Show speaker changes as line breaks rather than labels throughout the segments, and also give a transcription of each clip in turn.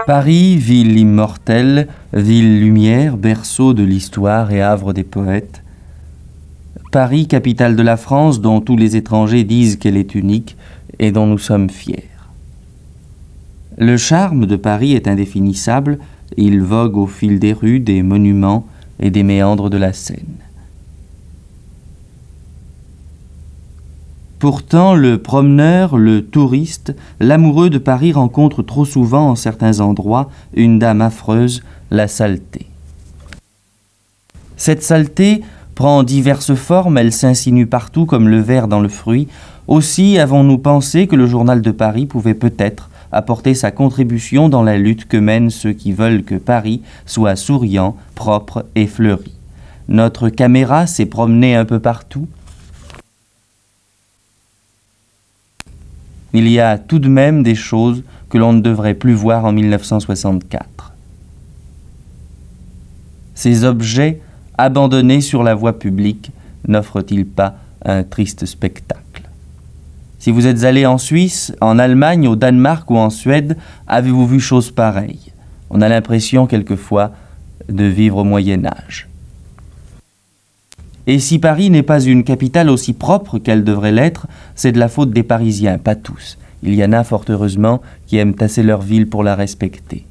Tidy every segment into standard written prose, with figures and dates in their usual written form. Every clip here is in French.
Paris, ville immortelle, ville lumière, berceau de l'histoire et havre des poètes. Paris, capitale de la France, dont tous les étrangers disent qu'elle est unique et dont nous sommes fiers. Le charme de Paris est indéfinissable, il vogue au fil des rues, des monuments et des méandres de la Seine. Pourtant, le promeneur, le touriste, l'amoureux de Paris rencontre trop souvent en certains endroits une dame affreuse, la saleté. Cette saleté prend diverses formes, elle s'insinue partout comme le ver dans le fruit. Aussi avons-nous pensé que le journal de Paris pouvait peut-être apporter sa contribution dans la lutte que mènent ceux qui veulent que Paris soit souriant, propre et fleuri. Notre caméra s'est promenée un peu partout. Il y a tout de même des choses que l'on ne devrait plus voir en 1964. Ces objets abandonnés sur la voie publique n'offrent-ils pas un triste spectacle? Si vous êtes allé en Suisse, en Allemagne, au Danemark ou en Suède, avez-vous vu chose pareille? On a l'impression quelquefois de vivre au Moyen-Âge. Et si Paris n'est pas une capitale aussi propre qu'elle devrait l'être, c'est de la faute des Parisiens, pas tous. Il y en a, fort heureusement, qui aiment tasser leur ville pour la respecter.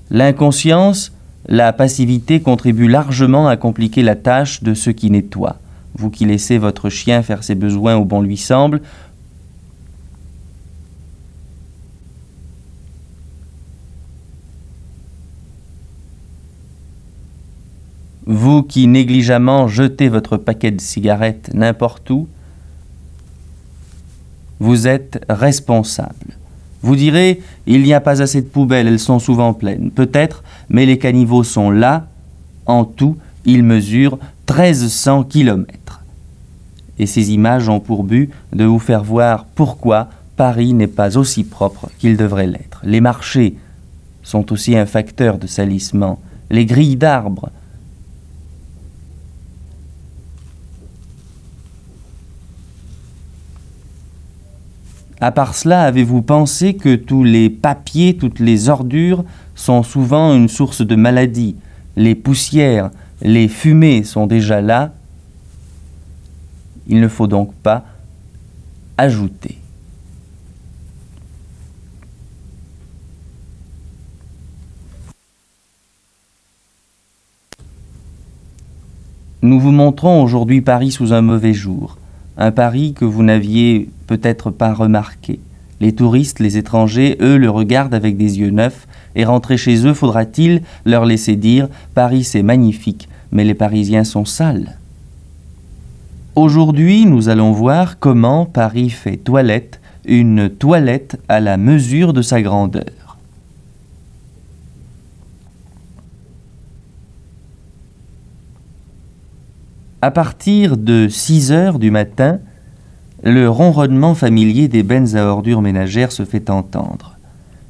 L'inconscience, la passivité contribuent largement à compliquer la tâche de ceux qui nettoient. Vous qui laissez votre chien faire ses besoins où bon lui semble, vous qui négligemment jetez votre paquet de cigarettes n'importe où, vous êtes responsable. Vous direz, il n'y a pas assez de poubelles, elles sont souvent pleines. Peut-être, mais les caniveaux sont là. En tout, ils mesurent 1300 kilomètres. Et ces images ont pour but de vous faire voir pourquoi Paris n'est pas aussi propre qu'il devrait l'être. Les marchés sont aussi un facteur de salissement. Les grilles d'arbres, à part cela, avez-vous pensé que tous les papiers, toutes les ordures sont souvent une source de maladies? Les poussières, les fumées sont déjà là. Il ne faut donc pas ajouter. Nous vous montrons aujourd'hui Paris sous un mauvais jour. Un Paris que vous n'aviez peut-être pas remarqué. Les touristes, les étrangers, eux, le regardent avec des yeux neufs, et rentrer chez eux, faudra-t-il leur laisser dire « Paris, c'est magnifique, mais les Parisiens sont sales ». Aujourd'hui, nous allons voir comment Paris fait toilette, une toilette à la mesure de sa grandeur. À partir de 6 heures du matin, le ronronnement familier des bennes à ordures ménagères se fait entendre.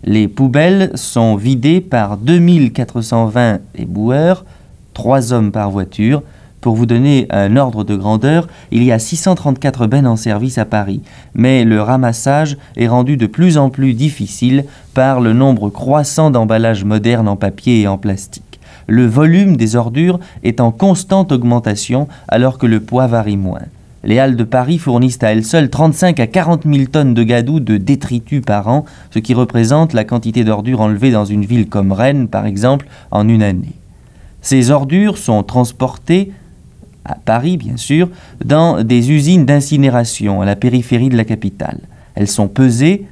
Les poubelles sont vidées par 2420 éboueurs, 3 hommes par voiture. Pour vous donner un ordre de grandeur, il y a 634 bennes en service à Paris, mais le ramassage est rendu de plus en plus difficile par le nombre croissant d'emballages modernes en papier et en plastique. Le volume des ordures est en constante augmentation alors que le poids varie moins. Les halles de Paris fournissent à elles seules 35 à 40 000 tonnes de gadou de détritus par an, ce qui représente la quantité d'ordures enlevées dans une ville comme Rennes, par exemple, en une année. Ces ordures sont transportées, à Paris bien sûr, dans des usines d'incinération à la périphérie de la capitale. Elles sont pesées,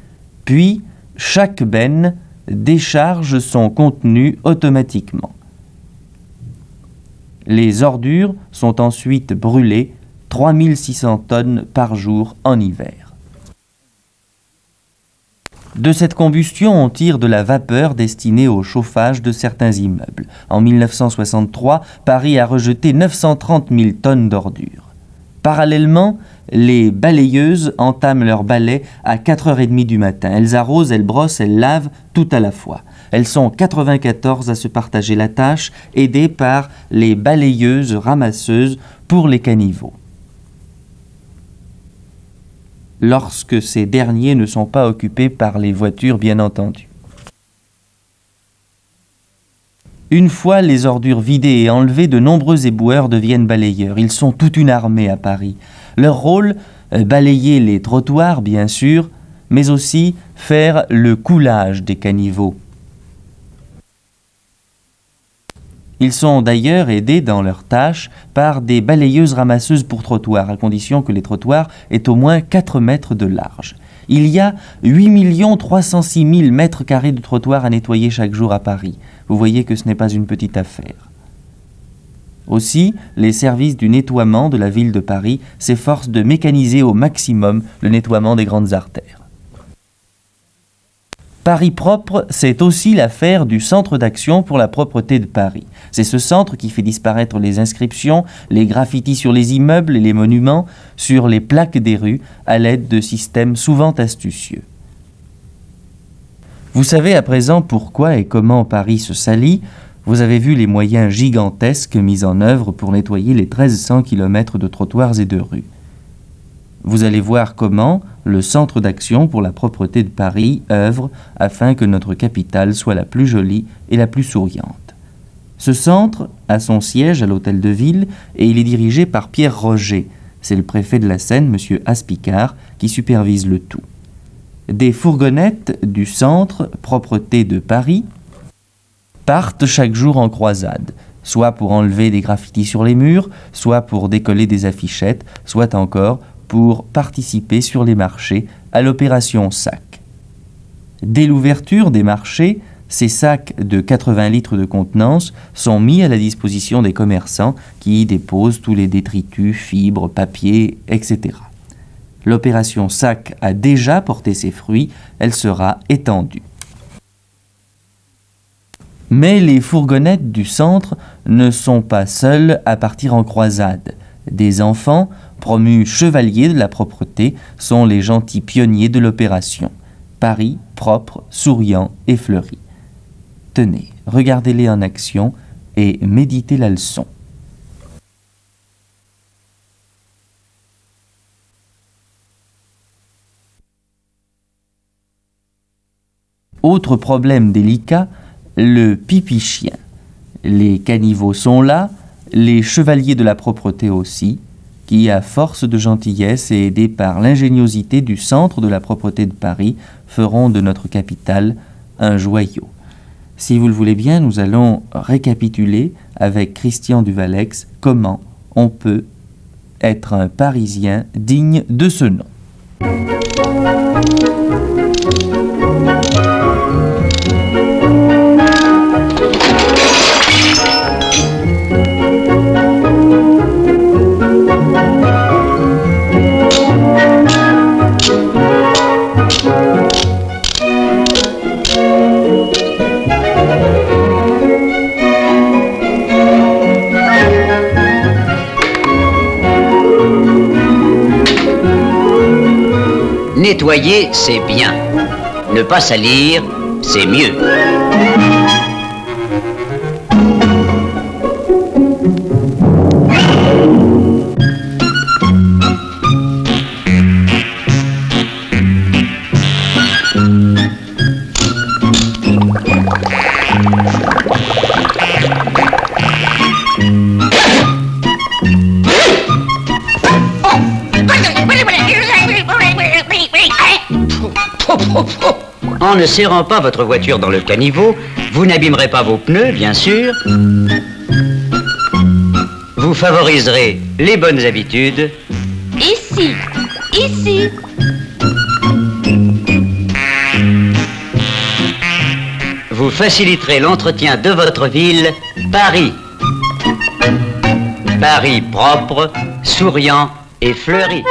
puis chaque benne décharge son contenu automatiquement. Les ordures sont ensuite brûlées, 3600 tonnes par jour en hiver. De cette combustion, on tire de la vapeur destinée au chauffage de certains immeubles. En 1963, Paris a rejeté 930 000 tonnes d'ordures. Parallèlement, les balayeuses entament leur balai à 4h30 du matin. Elles arrosent, elles brossent, elles lavent, tout à la fois. Elles sont 94 à se partager la tâche, aidées par les balayeuses ramasseuses pour les caniveaux. Lorsque ces derniers ne sont pas occupés par les voitures, bien entendu. Une fois les ordures vidées et enlevées, de nombreux éboueurs deviennent balayeurs. Ils sont toute une armée à Paris. Leur rôle, balayer les trottoirs, bien sûr, mais aussi faire le coulage des caniveaux. Ils sont d'ailleurs aidés dans leur tâche par des balayeuses ramasseuses pour trottoirs, à condition que les trottoirs aient au moins 4 mètres de large. Il y a 8 306 000 mètres carrés de trottoirs à nettoyer chaque jour à Paris. Vous voyez que ce n'est pas une petite affaire. Aussi, les services du nettoiement de la ville de Paris s'efforcent de mécaniser au maximum le nettoiement des grandes artères. Paris propre, c'est aussi l'affaire du Centre d'action pour la propreté de Paris. C'est ce centre qui fait disparaître les inscriptions, les graffitis sur les immeubles et les monuments, sur les plaques des rues, à l'aide de systèmes souvent astucieux. Vous savez à présent pourquoi et comment Paris se salit. Vous avez vu les moyens gigantesques mis en œuvre pour nettoyer les 1300 km de trottoirs et de rues. Vous allez voir comment le Centre d'action pour la propreté de Paris œuvre afin que notre capitale soit la plus jolie et la plus souriante. Ce centre a son siège à l'Hôtel de Ville et il est dirigé par Pierre Roger. C'est le préfet de la Seine, M. Aspicard, qui supervise le tout. Des fourgonnettes du Centre Propreté de Paris partent chaque jour en croisade, soit pour enlever des graffitis sur les murs, soit pour décoller des affichettes, soit encore pour participer sur les marchés à l'opération sac. Dès l'ouverture des marchés, ces sacs de 80 litres de contenance sont mis à la disposition des commerçants qui y déposent tous les détritus, fibres, papiers, etc. L'opération sac a déjà porté ses fruits, elle sera étendue. Mais les fourgonnettes du centre ne sont pas seules à partir en croisade. Des enfants, promus chevaliers de la propreté, sont les gentils pionniers de l'opération. Paris propre, souriant et fleuri. Tenez, regardez-les en action et méditez la leçon. Autre problème délicat, le pipi-chien. Les caniveaux sont là, les chevaliers de la propreté aussi, qui, à force de gentillesse et aidés par l'ingéniosité du Centre de la propreté de Paris, feront de notre capitale un joyau. Si vous le voulez bien, nous allons récapituler avec Christian Duvalex comment on peut être un Parisien digne de ce nom.
Nettoyer, c'est bien. Ne pas salir, c'est mieux. En ne serrant pas votre voiture dans le caniveau, vous n'abîmerez pas vos pneus, bien sûr. Vous favoriserez les bonnes habitudes.
Ici, ici.
Vous faciliterez l'entretien de votre ville, Paris. Paris propre, souriant et fleuri.